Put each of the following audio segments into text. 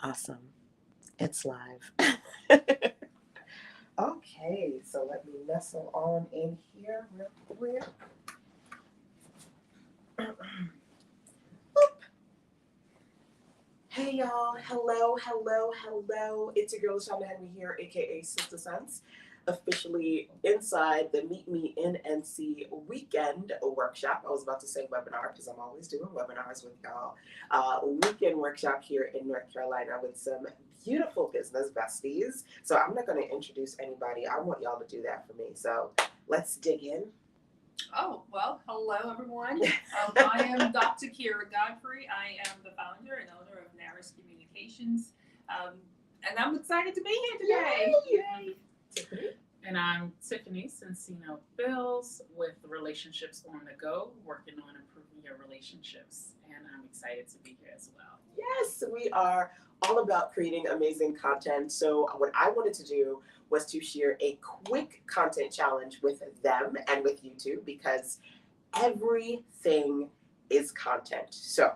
Awesome. It's live. Okay, so let me nestle on in here real quick. Hey y'all, hello. It's your girl Shonda Henry here, aka Sister Sense, officially inside the Meet Me in NC weekend workshop. I was about to say webinar because I'm always doing webinars with y'all. Weekend workshop here in North Carolina with some beautiful business besties. So I'm not going to introduce anybody. I want y'all to do that for me. So let's dig in. Oh, well, hello everyone. I am Dr. Kira Godfrey. I am the founder and owner of Naris Communications. And I'm excited to be here today. Yay! Tiffany? And I'm Tiffany Cincino Bills with Relationships on the Go, working on improving your relationships. And I'm excited to be here as well. Yes, we are all about creating amazing content. So what I wanted to do was to share a quick content challenge with them and with you too, because everything is content. So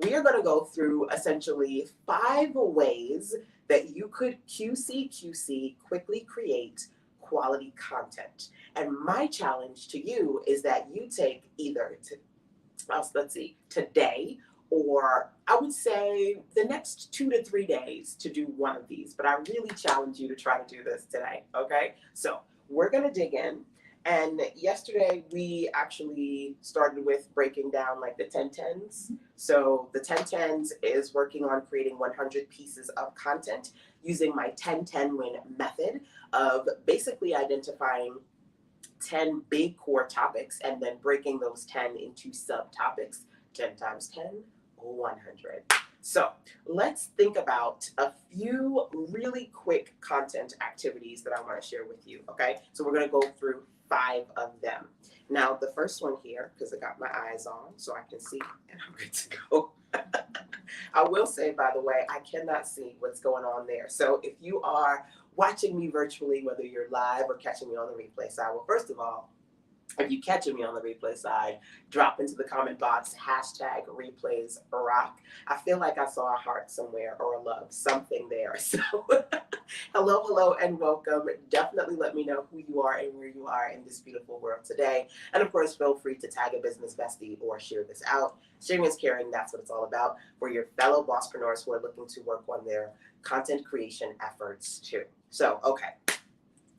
we are going to go through essentially 5 ways that you could QC quickly create quality content. And my challenge to you is that you take either today, or I would say the next 2 to 3 days to do one of these. But I really challenge you to try to do this today, okay? So we're gonna dig in. And yesterday we actually started with breaking down like the 10-10s. So the 10-10s is working on creating 100 pieces of content using my 10-10-win method of basically identifying 10 big core topics and then breaking those 10 into subtopics. 10 times 10, 100. So let's think about a few really quick content activities that I want to share with you, okay? So we're going to go through 5 of them. Now, the first one here, because I got my eyes on so I can see and I'm good to go. I will say, by the way, I cannot see what's going on there. So if you are watching me virtually, whether you're live or catching me on the replay side, well, first of all, if you're catching me on the replay side, drop into the comment box, hashtag replays rock. I feel like I saw a heart somewhere or a love, something there. So hello, and welcome. Definitely let me know who you are and where you are in this beautiful world today. And of course, feel free to tag a business bestie or share this out. Sharing is caring, that's what it's all about for your fellow bosspreneurs who are looking to work on their content creation efforts too. So, okay.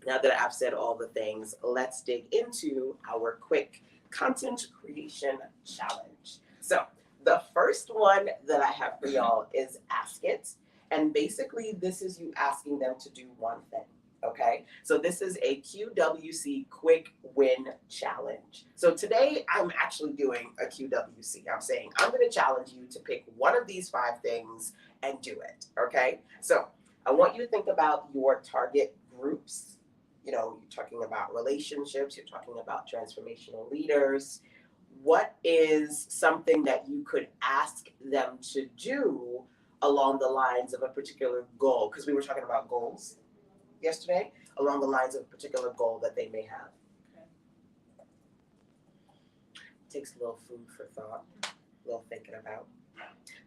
Now that I've said all the things, let's dig into our quick content creation challenge. So the first one that I have for y'all is Ask It. And basically this is you asking them to do one thing, okay? So this is a QWC quick win challenge. So today I'm actually doing a QWC. I'm saying I'm gonna challenge you to pick one of these 5 things and do it, okay? So I want you to think about your target groups. You know, you're talking about relationships, you're talking about transformational leaders. What is something that you could ask them to do along the lines of a particular goal? Because we were talking about goals yesterday, along the lines of a particular goal that they may have. Okay. Takes a little food for thought, a little thinking about.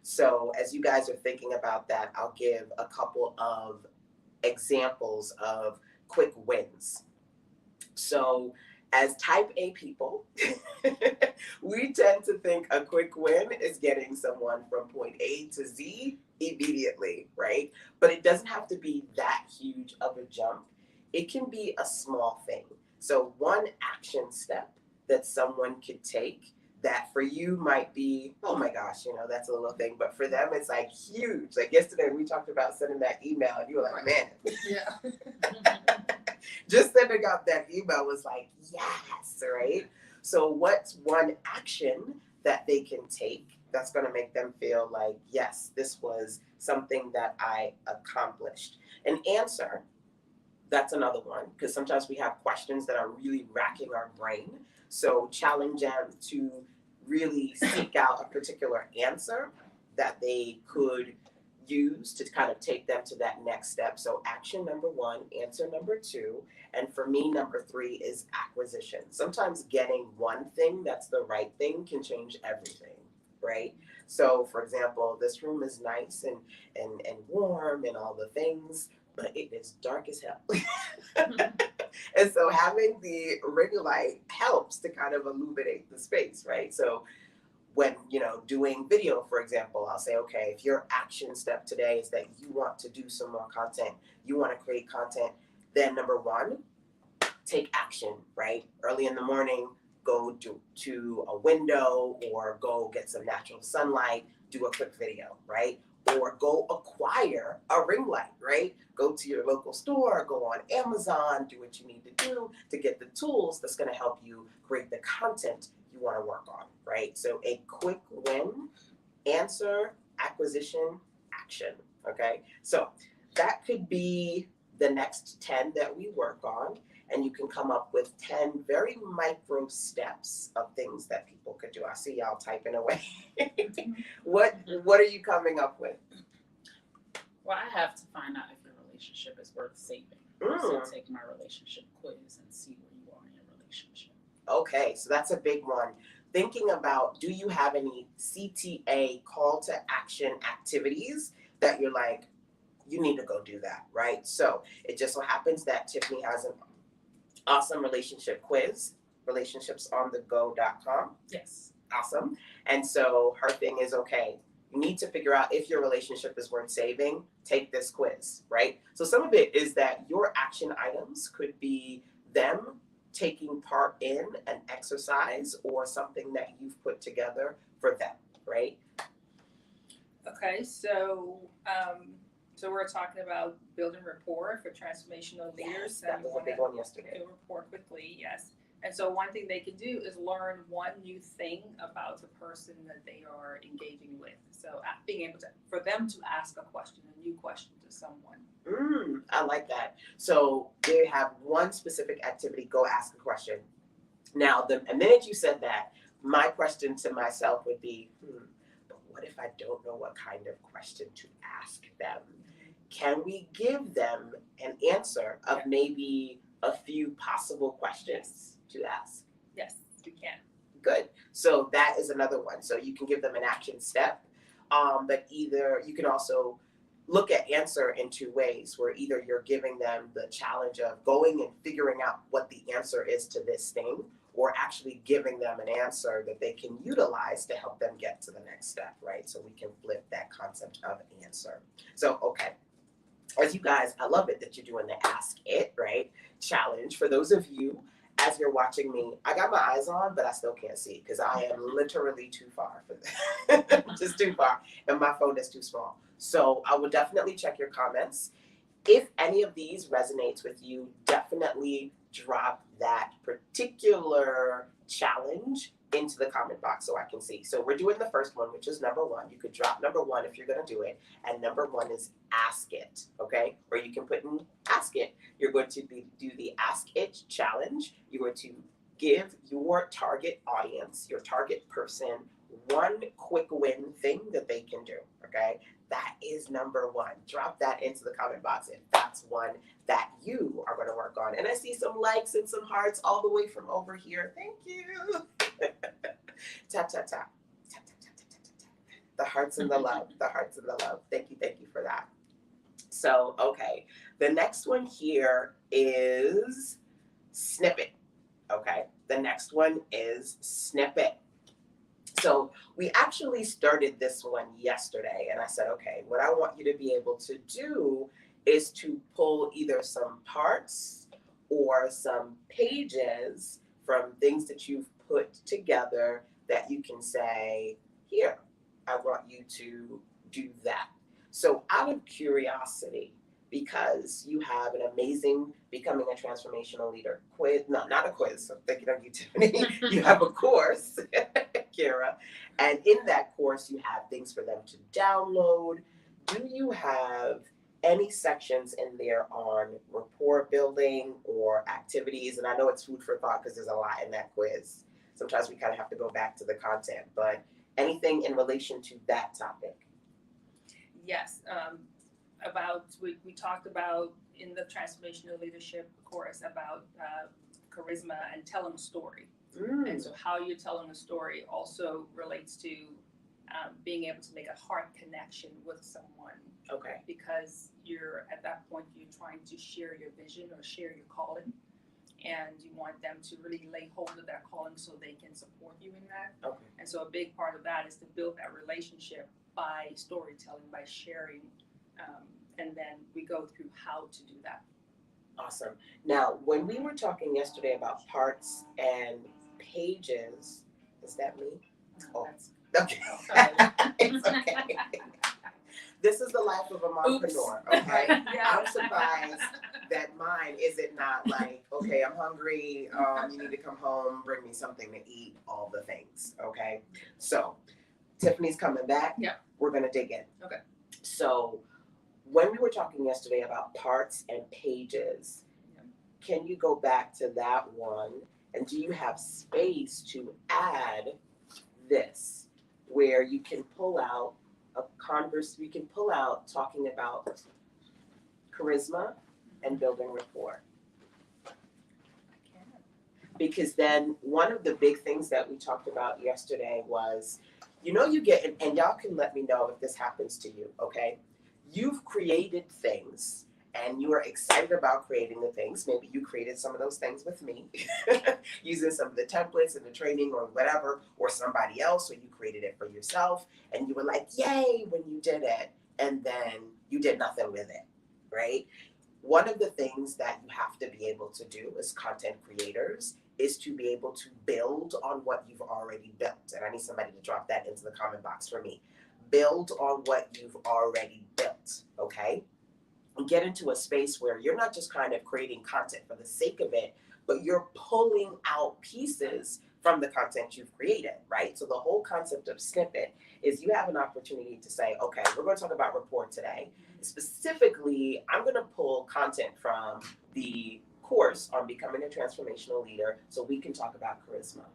So as you guys are thinking about that, I'll give a couple of examples of quick wins. So as type A people, we tend to think a quick win is getting someone from point A to Z immediately, right? But it doesn't have to be that huge of a jump. It can be a small thing. So one action step that someone could take that for you might be, oh my gosh, you know, that's a little thing. But for them, it's like huge. Like yesterday, we talked about sending that email and you were like, man. Yeah. Just sending out that email was like, yes, right? So what's one action that they can take that's going to make them feel like, yes, this was something that I accomplished? An answer, that's another one, because sometimes we have questions that are really racking our brain. So challenge them to really seek out a particular answer that they could use to kind of take them to that next step. So action number 1, answer number 2, and for me, number 3 is acquisition. Sometimes getting one thing that's the right thing can change everything, right? So for example, this room is nice and warm and all the things, but it is dark as hell. And so having the ring light helps to kind of illuminate the space, right? So when doing video, for example, I'll say, okay, if your action step today is that you want to do some more content, you want to create content, then number one, take action, right? Early in the morning, go to a window or go get some natural sunlight, do a quick video, right? Or go acquire a ring light, right? Go to your local store, go on Amazon, do what you need to do to get the tools that's going to help you create the content you want to work on, right? So a quick win, answer, acquisition, action, okay? So that could be the next 10 that we work on, and you can come up with 10 very micro steps of things that people could do. I see y'all typing away. What are you coming up with? Well, I have to find out if your relationship is worth saving. So take my relationship quiz and see where you are in your relationship. Okay, so that's a big one. Thinking about, do you have any CTA, call to action activities that you're like, you need to go do that, right? So it just so happens that Tiffany has an awesome relationship quiz, relationshipsonthego.com. Yes. Awesome. And so her thing is, okay, you need to figure out if your relationship is worth saving, take this quiz, right? So some of it is that your action items could be them taking part in an exercise or something that you've put together for them, right? Okay, so we're talking about building rapport for transformational leaders. Yes, that was a big one yesterday. Build rapport quickly, yes. And so one thing they can do is learn one new thing about the person that they are engaging with. So being able for them to ask a question, a new question to someone. I like that. So they have one specific activity, go ask a question. Now, the minute you said that, my question to myself would be, but what if I don't know what kind of question to ask them? Can we give them an answer of maybe a few possible questions to ask? Yes, we can. Good. So that is another one. So you can give them an action step, but either you can also look at answer in two ways, where either you're giving them the challenge of going and figuring out what the answer is to this thing, or actually giving them an answer that they can utilize to help them get to the next step, right? So we can flip that concept of answer. So, okay. As you guys, I love it that you're doing the Ask It, right, challenge. For those of you, as you're watching me, I got my eyes on, but I still can't see because I am literally too far for this. Just too far, and my phone is too small. So I will definitely check your comments. If any of these resonates with you, definitely drop that particular challenge into the comment box so I can see. So we're doing the first one, which is number 1. You could drop number 1 if you're going to do it. And number 1 is ask it, okay? Or you can put in ask it. You're going to do the ask it challenge. You're going to give your target audience, your target person, one quick win thing that they can do, okay? That is number 1. Drop that into the comment box if that's one that you are going to work on. And I see some likes and some hearts all the way from over here. Thank you. Tap, tap, tap. Tap, tap, tap, tap, tap, tap. The hearts and the love. The hearts and the love. Thank you for that. So, okay. The next one here is snippet. Okay. The next one is snippet. So we actually started this one yesterday, and I said, okay, what I want you to be able to do is to pull either some parts or some pages from things that you've put together that you can say, here, I want you to do that. So out of curiosity, because you have an amazing Becoming a Transformational Leader quiz, no, not a quiz, I'm thinking of you, Tiffany. You have a course, Kira, and in that course you have things for them to download. Do you have any sections in there on rapport building or activities? And I know it's food for thought because there's a lot in that quiz. Sometimes we kind of have to go back to the content, but anything in relation to that topic? Yes. We talked about in the Transformational Leadership course about charisma and telling a story. And so how you're telling a story also relates to being able to make a heart connection with someone, Okay. because you're at that point you're trying to share your vision or share your calling, and you want them to really lay hold of that calling so they can support you in that. Okay. And so a big part of that is to build that relationship by storytelling, by sharing, and then we go through how to do that. Awesome. Now, when we were talking yesterday about parts and pages, is that me? Oh. That's Okay. okay. It's okay. This is the life of a mompreneur, okay? I'm surprised that mine isn't not like, okay, I'm hungry, you need to come home, bring me something to eat, all the things, okay? So, Tiffany's coming back. Yeah. We're gonna dig in. Okay. So, when we were talking yesterday about parts and pages, Yeah. can you go back to that one? And do you have space to add this, where you can pull out you can pull out talking about charisma and building rapport? Because then one of the big things that we talked about yesterday was, you get, and y'all can let me know if this happens to you, okay? You've created things and you are excited about creating the things. Maybe you created some of those things with me, using some of the templates and the training or whatever, or somebody else, or you created it for yourself and you were like, yay, when you did it, and then you did nothing with it, right? One of the things that you have to be able to do as content creators is to be able to build on what you've already built. And I need somebody to drop that into the comment box for me. Build on what you've already built, okay? And get into a space where you're not just kind of creating content for the sake of it, but you're pulling out pieces from the content you've created, right? So the whole concept of snippet is you have an opportunity to say, okay, we're going to talk about rapport today. Specifically, I'm going to pull content from the course on becoming a transformational leader so we can talk about charisma,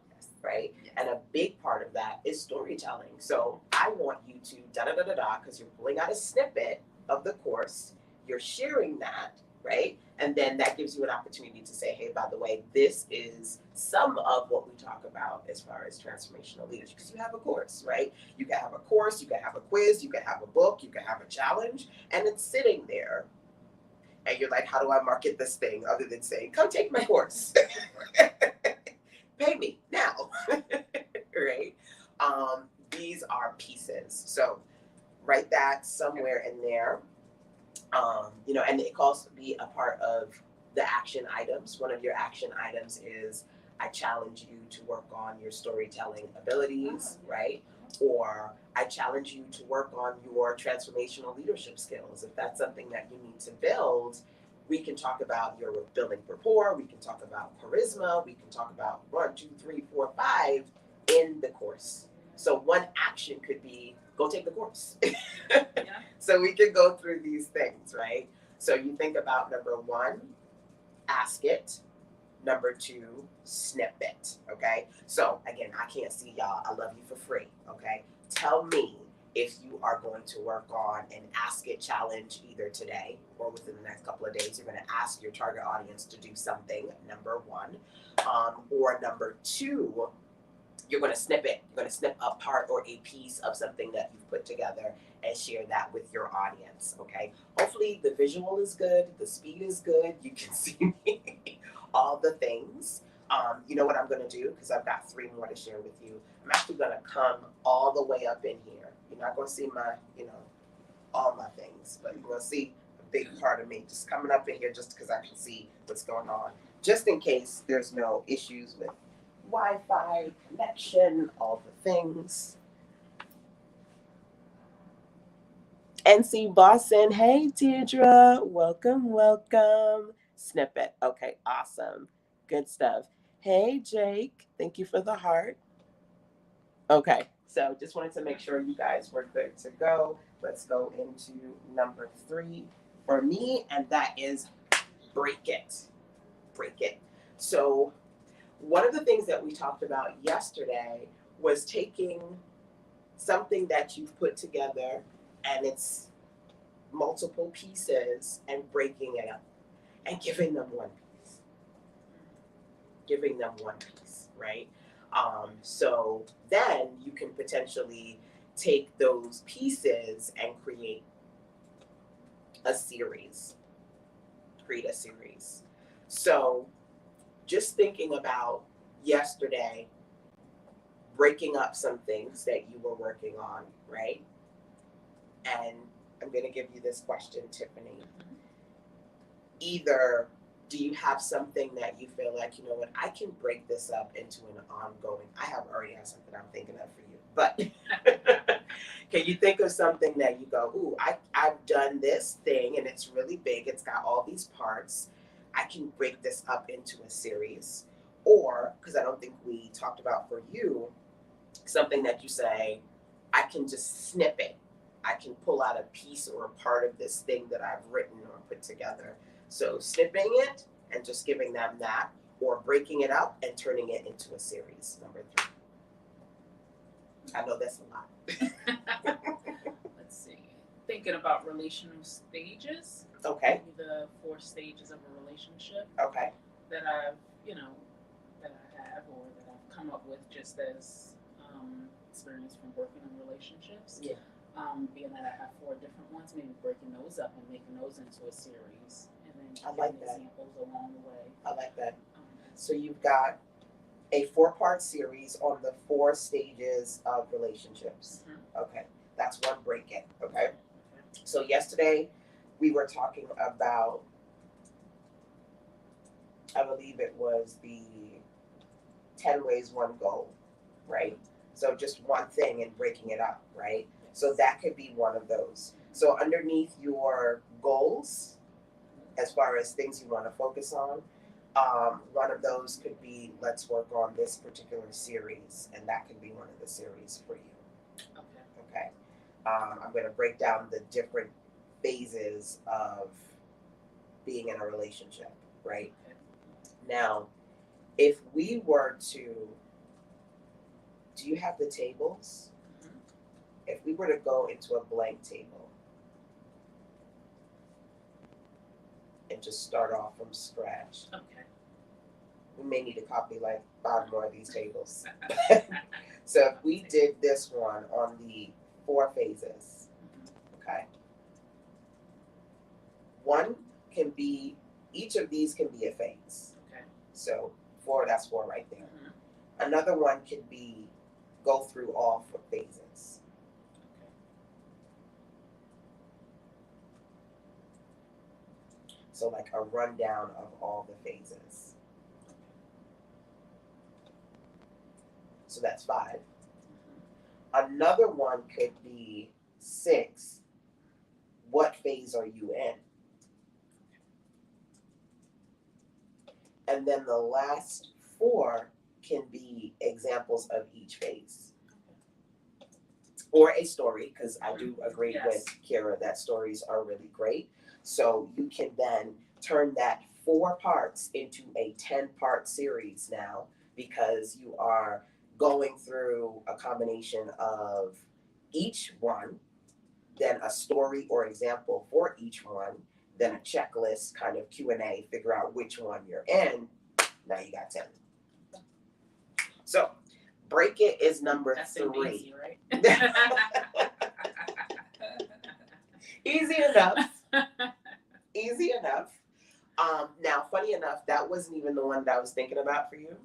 right? Yes. And a big part of that is storytelling. So I want you to da-da-da-da-da, because you're pulling out a snippet of the course, you're sharing that, right? And then that gives you an opportunity to say, hey, by the way, this is some of what we talk about as far as transformational leadership, because you have a course, right? You can have a course, you can have a quiz, you can have a book, you can have a challenge, and it's sitting there. And you're like, how do I market this thing other than saying, come take my course? Pay me now, right? These are pieces. So write that somewhere in there. And it can also be a part of the action items. One of your action items is I challenge you to work on your storytelling abilities, right? Or I challenge you to work on your transformational leadership skills. If that's something that you need to build, we can talk about your building rapport, we can talk about charisma, we can talk about 1, 2, 3, 4, 5 in the course. So one action could be go take the course. So we can go through these things, right? So you think about number 1, ask it. Number 2, snip it, okay? So again, I can't see y'all. I love you for free, okay? Tell me if you are going to work on an ask it challenge either today or within the next couple of days. You're going to ask your target audience to do something, number 1. Or number 2, you're going to snip it. You're going to snip a part or a piece of something that you've put together and share that with your audience, okay? Hopefully the visual is good, the speed is good, you can see me, all the things. You know what I'm going to do, because I've got 3 more to share with you. I'm actually going to come all the way up in here. You're not going to see my, all my things, but you're going to see a big part of me just coming up in here just because I can see what's going on. Just in case there's no issues with Wi-Fi, connection, all the things. NC Boston, hey Deirdre, welcome. Snippet, okay, awesome, good stuff. Hey Jake, thank you for the heart. Okay, so just wanted to make sure you guys were good to go. Let's go into number 3 for me, and that is break it. So one of the things that we talked about yesterday was taking something that you've put together and it's multiple pieces and breaking it up and giving them one piece, right? So then you can potentially take those pieces and create a series. So just thinking about yesterday, breaking up some things that you were working on, right? And I'm going to give you this question, Tiffany. Either do you have something that you feel like, you know what, I can break this up into an ongoing, already have something I'm thinking of for you, but can you think of something that you go, ooh, I've done this thing and it's really big, it's got all these parts, I can break this up into a series? Or, because I don't think we talked about for you, something that you say, I can just snip it. I can pull out a piece or a part of this thing that I've written or put together. So snipping it and just giving them that, or breaking it up and turning it into a series, number 3. I know that's a lot. Let's see. Thinking about relational stages. Okay. Maybe the 4 stages of a relationship Okay. that I've, that I have or that I've come up with just as experience from working in relationships. Yeah. Being that I have 4 different ones, maybe breaking those up and making those into a series, and then I like giving that. examples along the way. I like that. So you've got a 4-part series on the 4 stages of relationships. Mhm. Okay. That's one break it. Okay. So yesterday we were talking about, I believe it was the 10 ways, 1 goal, right? So just one thing and breaking it up, right? So that could be one of those. So underneath your goals, as far as things you want to focus on, one of those could be, let's work on this particular series, and that could be one of the series for you. Okay. I'm going to break down the different phases of being in a relationship, right? Now, if we were to, do you have the tables? Mhm. If we were to go into a blank table and just start off from scratch, Okay. we may need to copy like 5 more of these tables. So if we did this one on the 4 phases, okay? One can be, each of these can be a phase. Okay. So 4, that's 4 right there. Mhm. Another one could be go through all 4 phases. So like a rundown of all the phases. So that's 5. Another one could be 6. What phase are you in? And then the last 4 can be examples of each phase. Or a story, because I do agree Yes. with Kira that stories are really great. So you can then turn that 4 parts into a 10-part series now, because you are going through a combination of each one, then a story or example for each one, then a checklist kind of Q&A, figure out which one you're in. Now you got 10. So break it is number That's 3. easy, right? Easy enough. Easy enough. Now, funny enough, that wasn't even the one that I was thinking about for you.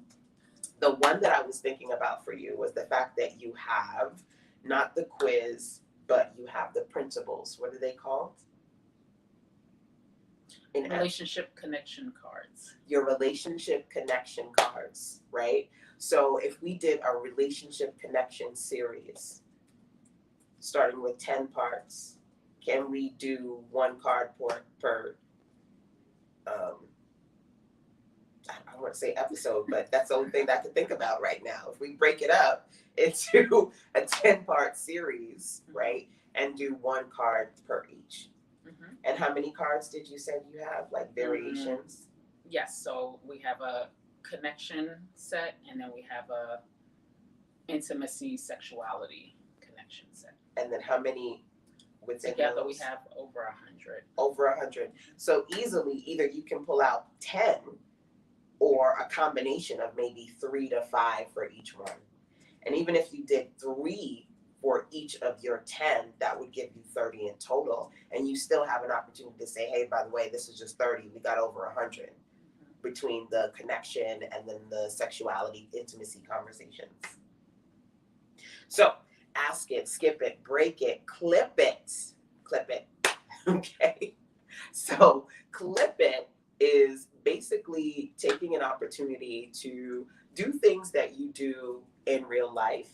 The one that I was thinking about for you was the fact that you have not the quiz, but you have the principles. What are they called? Relationship connection cards. Your relationship connection cards, right? So if we did a relationship connection series, starting with 10 parts, can we do 1 card per I want to say episode, but that's the only thing that I can think about right now. If we break it up into a 10-part series, right, and do 1 card per each. Mm-hmm. And how many cards did you say you have, like variations? Yes, so we have a connection set, and then we have a intimacy, sexuality connection set. And then how many within Together those? we have over 100. Over 100. So easily, either you can pull out 10 or a combination of maybe 3 to 5 for each one. And even if you did 3 for each of your 10, that would give you 30 in total. And you still have an opportunity to say, hey, by the way, this is just 30. We got over 100 between the connection and then the sexuality, intimacy conversations. So ask it, skip it, break it, clip it. Clip it. Okay. So clip it is basically taking an opportunity to do things that you do in real life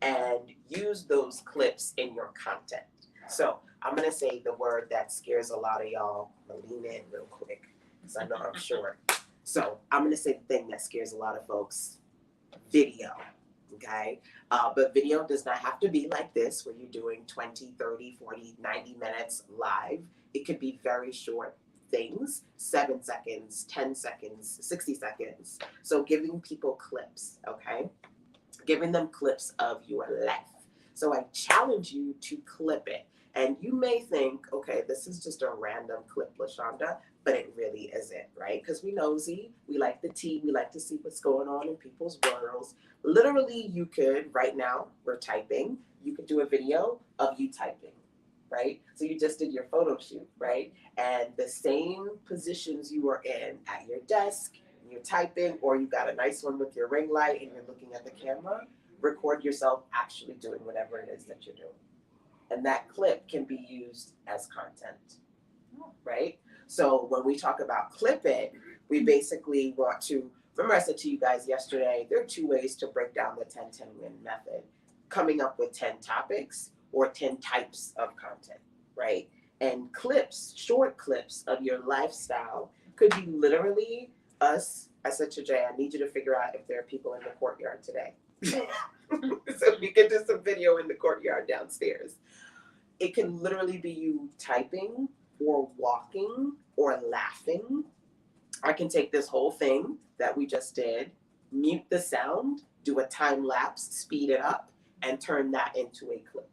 and use those clips in your content. So I'm gonna say the word that scares a lot of y'all. I'm gonna lean in real quick because I know I'm short. So I'm gonna say the thing that scares a lot of folks: video. Okay, but video does not have to be like this where you're doing 20, 30, 40, 90 minutes live. It could be very short things, 7 seconds, 10 seconds, 60 seconds. So giving people clips, okay? Giving them clips of your life. So I challenge you to clip it. And you may think, okay, this is just a random clip, LaShonda, but it really isn't, right? Because we nosy, we like the tea, we like to see what's going on in people's worlds. Literally, you could, right now, we're typing, you could do a video of you typing, right? So you just did your photo shoot, right? And the same positions you were in at your desk, and you're typing, or you got a nice one with your ring light and you're looking at the camera, record yourself actually doing whatever it is that you're doing. And that clip can be used as content, right? So when we talk about clip it, we basically want to, remember I said to you guys yesterday, there are 2 ways to break down the 10-10-win method: coming up with 10 topics or 10 types of content, right? And clips, short clips of your lifestyle could be literally us. I said to Jay, I need you to figure out if there are people in the courtyard today. So we can do some video in the courtyard downstairs. It can literally be you typing or walking or laughing. I can take this whole thing that we just did, mute the sound, do a time lapse, speed it up, and turn that into a clip,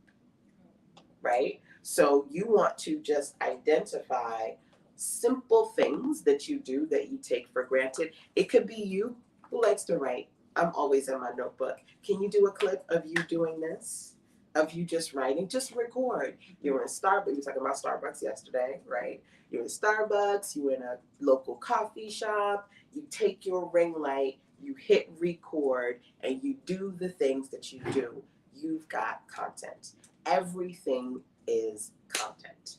right? So you want to just identify simple things that you do that you take for granted. It could be you who likes to write. I'm always in my notebook. Can you do a clip of you doing this? Of you just writing? Just record. You were in Starbucks. We were talking about Starbucks yesterday, right? You're in Starbucks. You're in a local coffee shop. You take your ring light. You hit record, and you do the things that you do. You've got content. Everything is content.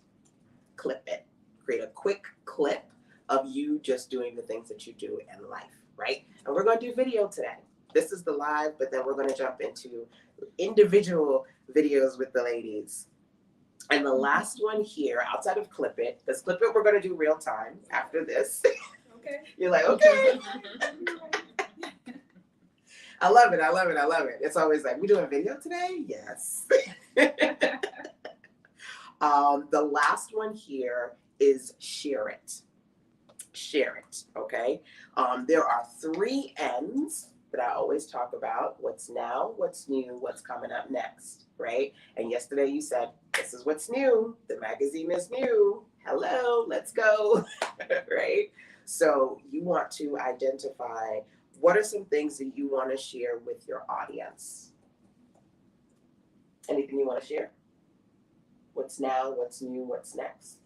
Clip it. Create a quick clip of you just doing the things that you do in life, right? And we're going to do video today. This is the live, but then we're going to jump into individual videos with the ladies. And the last one here, outside of Clip It, because Clip It we're going to do real time after this. Okay. You're like, okay. I love it. I love it. I love it. It's always like, we doing video today? Yes. The last one here is share it. Share it, okay? There are 3 N's that I always talk about: what's now, what's new, what's coming up next, right? And yesterday you said, this is what's new. The magazine is new. Hello, let's go, right? So you want to identify what are some things that you want to share with your audience. Anything you want to share? What's now, what's new, what's next?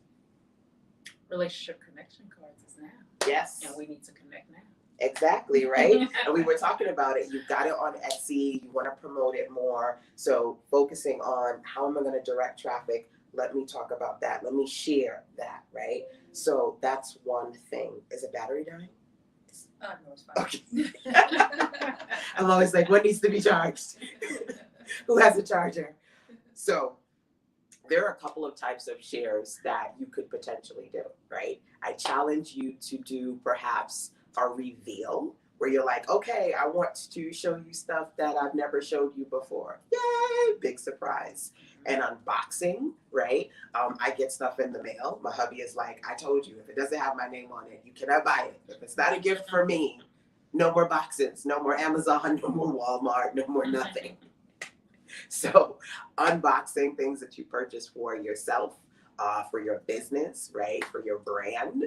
Relationship connection cards is now. Yes. And we need to connect now. Exactly, right? And we were talking about it. You've got it on Etsy. You want to promote it more. So focusing on how am I going to direct traffic? Let me talk about that. Let me share that, right? So that's one thing. Is it battery dying? No, it's fine. Okay. I'm always like, what needs to be charged? Who has a charger? So there are a couple of types of shares that you could potentially do, right? I challenge you to do perhaps a reveal where you're like, okay, I want to show you stuff that I've never showed you before. Yay, big surprise. And unboxing, right? I get stuff in the mail. My hubby is like, I told you, if it doesn't have my name on it, you cannot buy it. If it's not a gift for me, no more boxes, no more Amazon, no more Walmart, no more nothing. So unboxing things that you purchase for yourself, for your business, right, for your brand,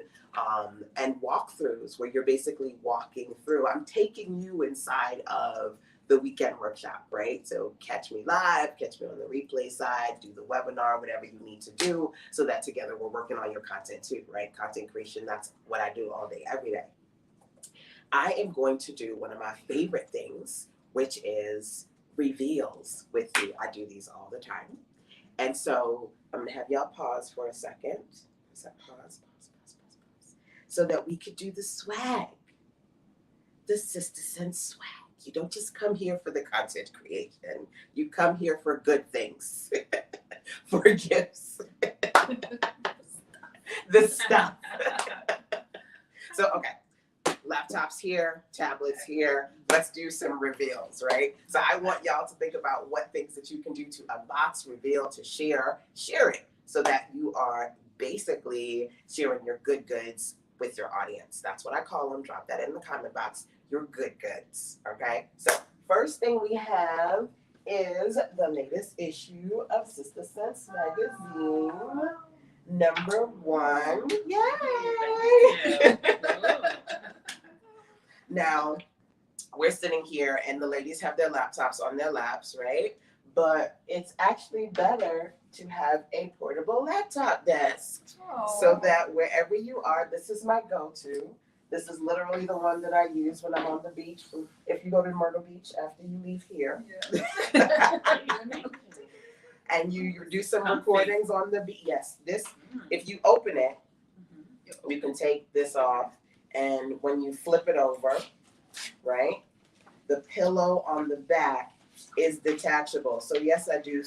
and walkthroughs where you're basically walking through. I'm taking you inside of the weekend workshop, right? So catch me live, catch me on the replay side, do the webinar, whatever you need to do, so that together we're working on your content too, right? Content creation, that's what I do all day, every day. I am going to do one of my favorite things, which is reveals with you. I do these all the time. And so I'm gonna have y'all pause for a second. Is that pause, so that we could do the swag, the Sister Sense swag. You don't just come here for the content creation. You come here for good things, for gifts, the stuff. So, okay, laptops here, tablets here. Let's do some reveals, right? So I want y'all to think about what things that you can do to unbox, reveal, to share it so that you are basically sharing your good goods with your audience. That's what I call them. Drop that in the comment box. Your good goods, okay? So first thing we have is the latest issue of Sister Sense magazine, number 1. Yay! Now, we're sitting here and the ladies have their laptops on their laps, right? But it's actually better to have a portable laptop desk so that wherever you are, this is my go-to. This is literally the one that I use when I'm on the beach. If you go to Myrtle Beach after you leave here, and you do some recordings on the beach. Yes, this, if you open it, you can take this off, and when you flip it over, right, the pillow on the back is detachable. So yes, I do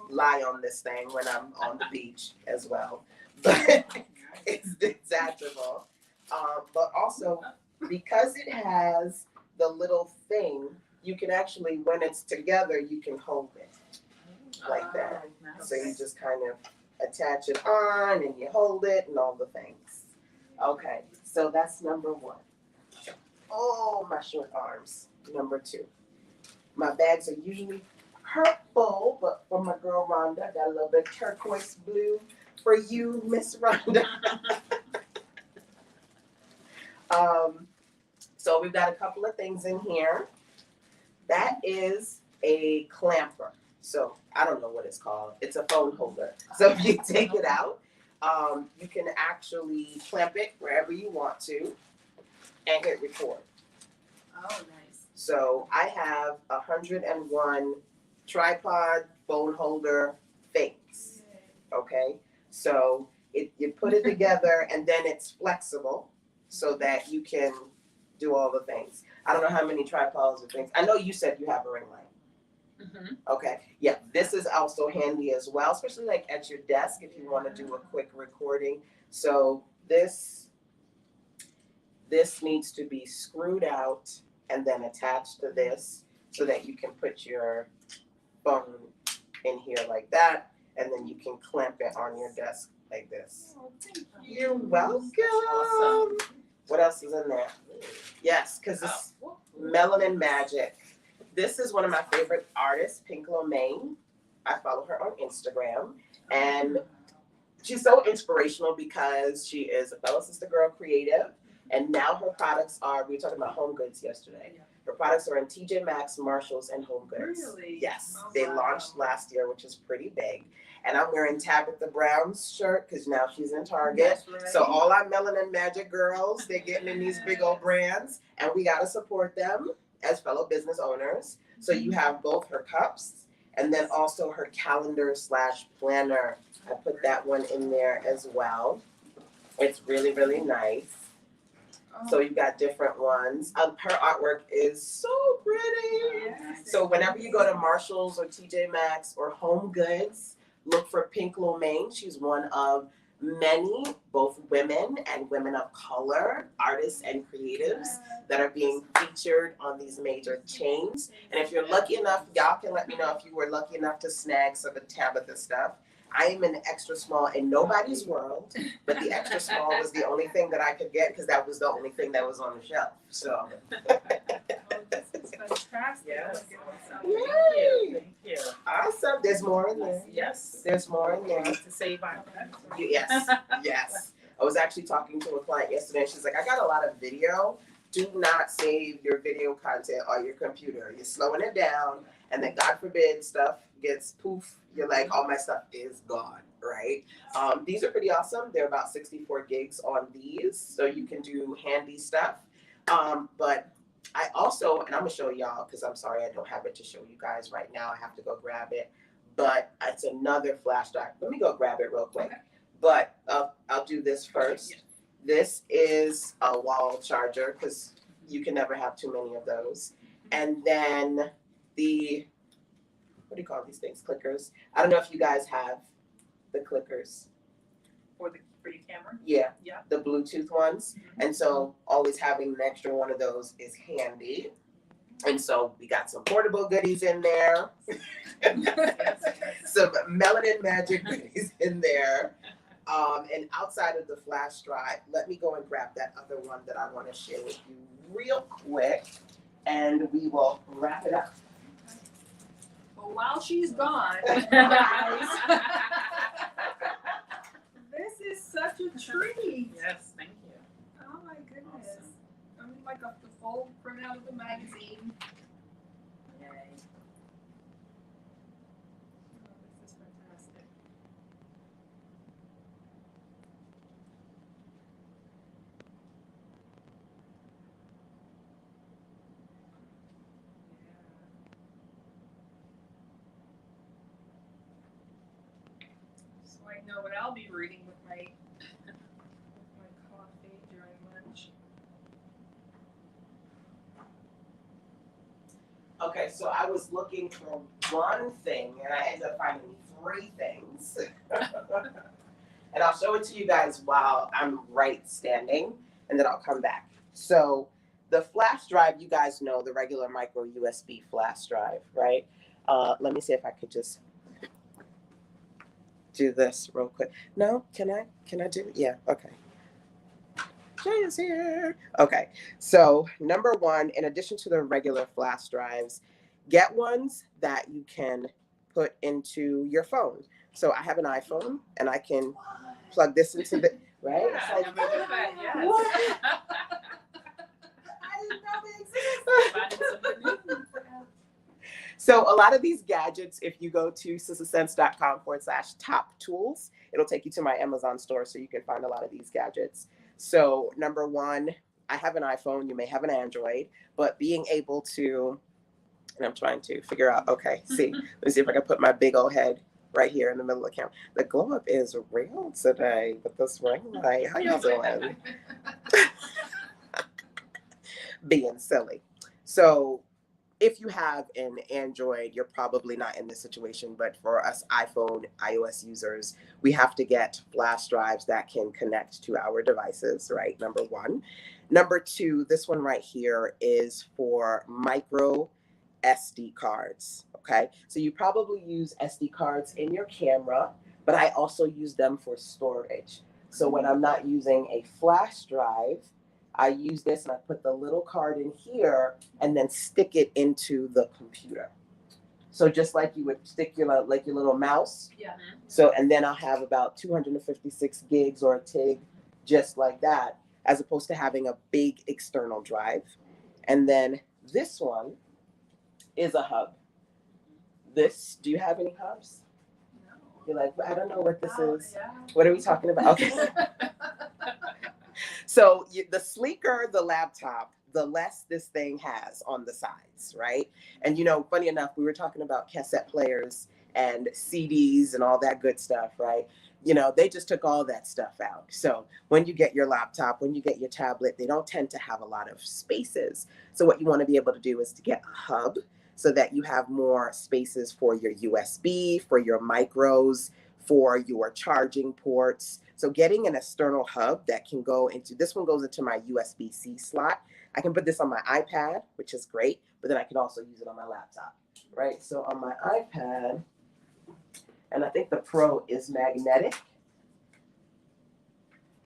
lie on this thing when I'm on the beach as well, but it's detachable. But also, because it has the little thing, you can actually, when it's together, you can hold it like that. So you just kind of attach it on and you hold it and all the things. Okay, so that's number 1. Oh, my short arms, number 2. My bags are usually purple, but for my girl Rhonda, I got a little bit turquoise blue for you, Miss Rhonda. So we've got a couple of things in here. That is a clamper. So I don't know what it's called. It's a phone holder. So if you take it out, you can actually clamp it wherever you want to and hit record. Oh, nice. So I have 101 tripod phone holder things. Okay, so you put it together and then it's flexible so that you can do all the things. I don't know how many tripods or things. I know you said you have a ring light. Okay, yeah, this is also handy as well, especially like at your desk if you want to do a quick recording. So this needs to be screwed out and then attached to this so that you can put your phone in here like that, and then you can clamp it on your desk like this. Oh, thank you. You're welcome. Awesome. What else is in there? Yes, because it's Melanin Magic. This is one of my favorite artists, Pink Lomaine. I follow her on Instagram, and she's so inspirational because she is a fellow Sister Girl creative, and now her products are, we were talking about Home Goods yesterday. Her products are in TJ Maxx, Marshalls, and Home Goods. Really? Yes, Oh, they wow. launched last year, which is pretty big. And I'm wearing Tabitha Brown's shirt because now she's in Target. That's right. So all our Melanin Magic girls, they're getting in these big old brands, and we gotta support them as fellow business owners. So you have both her cups and then also her calendar / planner. I put that one in there as well. It's really, really nice. So you've got different ones. Her artwork is so pretty. Yes. So whenever you go to Marshalls or TJ Maxx or Home Goods, look for Pink Lomaine. She's one of many, both women and women of color, artists and creatives that are being featured on these major chains. And if you're lucky enough, y'all can let me know if you were lucky enough to snag some of Tabitha stuff. I am in extra small in nobody's world, but the extra small was the only thing that I could get because that was the only thing that was on the shelf. So, Oh, this is fantastic. Yes. Yay. Thank you. awesome. There's more in there. Yes. There's more in We there. need to save our time. Yes, yes. I was actually talking to a client yesterday. She's like, I got a lot of video, do not save your video content on your computer. You're slowing it down, and then God forbid stuff gets poof. You're like, all my stuff is gone, right? These are pretty awesome. They're about 64 gigs on these, so you can do handy stuff. But I also, and I'm gonna show y'all because I'm sorry I don't have it to show you guys right now. I have to go grab it. But it's another flash drive. Let me go grab it real quick. But I'll do this first. This is a wall charger because you can never have too many of those. And then what do you call these things? Clickers. I don't know if you guys have the clickers. For your camera? Yeah. Yeah. The Bluetooth ones. And so always having an extra one of those is handy. And so we got some portable goodies in there. Some Melanin Magic goodies in there. And outside of the flash drive, let me go and grab that other one that I want to share with you real quick, and we will wrap it up. Well, while she's gone, guys, this is such a treat. Yes, thank you. Oh my goodness. Awesome. I mean, like the full printout of the magazine. Yay. Oh, this is fantastic. So I know what I'll be reading with my coffee during lunch. Okay, so I was looking for one thing, and I ended up finding 3 things. And I'll show it to you guys while I'm standing, and then I'll come back. So the flash drive, you guys know the regular micro USB flash drive, right? Let me see if I could just do this real quick. No, can I do it? Yeah, okay. Jay is here. Okay, so number 1, in addition to the regular flash drives, get ones that you can put into your phone. So I have an iPhone, and I can plug this into the, right? Yeah, It's like, never knew that, yes. what? I didn't know they existed. So a lot of these gadgets, if you go to sistasense.com/top tools, it'll take you to my Amazon store, so you can find a lot of these gadgets. So number 1, I have an iPhone, you may have an Android, but being able to, and I'm trying to figure out, okay, see, let me see if I can put my big old head right here in the middle of the camera. The glow up is real today with this ring light. How y'all doing? Being silly. So if you have an Android, you're probably not in this situation, but for us iOS users, we have to get flash drives that can connect to our devices, right? Number 1. Number 2, this one right here is for micro SD cards, okay? So you probably use SD cards in your camera, but I also use them for storage. So when I'm not using a flash drive, I use this and I put the little card in here and then stick it into the computer. So just like you would stick your little mouse. Yeah. So, and then I'll have about 256 gigs or a TIG just like that, as opposed to having a big external drive. And then this one is a hub. Do you have any hubs? No. You're like, I don't know what this is. Yeah. What are we talking about? Okay. So the sleeker the laptop, the less this thing has on the sides, right? And funny enough, we were talking about cassette players and CDs and all that good stuff, right? They just took all that stuff out. So when you get your laptop, when you get your tablet, they don't tend to have a lot of spaces. So what you want to be able to do is to get a hub so that you have more spaces for your USB, for your micros, for your charging ports. So getting an external hub that can go into, this one goes into my USB-C slot. I can put this on my iPad, which is great, but then I can also use it on my laptop, right? So on my iPad, and I think the Pro is magnetic,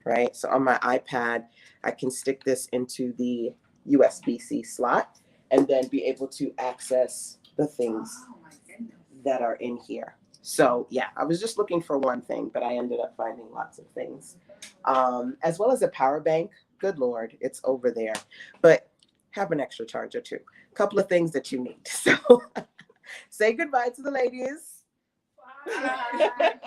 right? So on my iPad, I can stick this into the USB-C slot and then be able to access the things Oh my goodness. that are in here. So yeah, I was just looking for one thing, but I ended up finding lots of things. As well as a power bank. Good Lord, it's over there. But have an extra charger too. A couple of things that you need. So say goodbye to the ladies. Bye.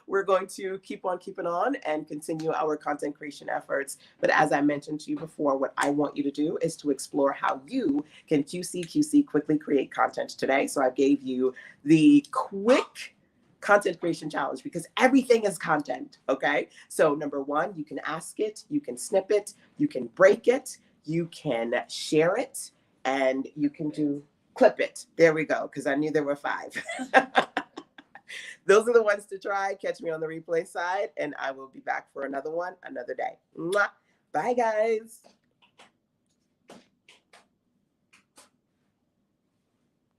We're going to keep on keeping on and continue our content creation efforts. But as I mentioned to you before, what I want you to do is to explore how you can QC quickly create content today. So I gave you the quick content creation challenge because everything is content. Okay. So number one, you can ask it, you can snip it, you can break it, you can share it, and you can do clip it. There we go. Because I knew there were 5. Those are the ones to try. Catch me on the replay side, and I will be back for another one another day. Mwah. Bye, guys.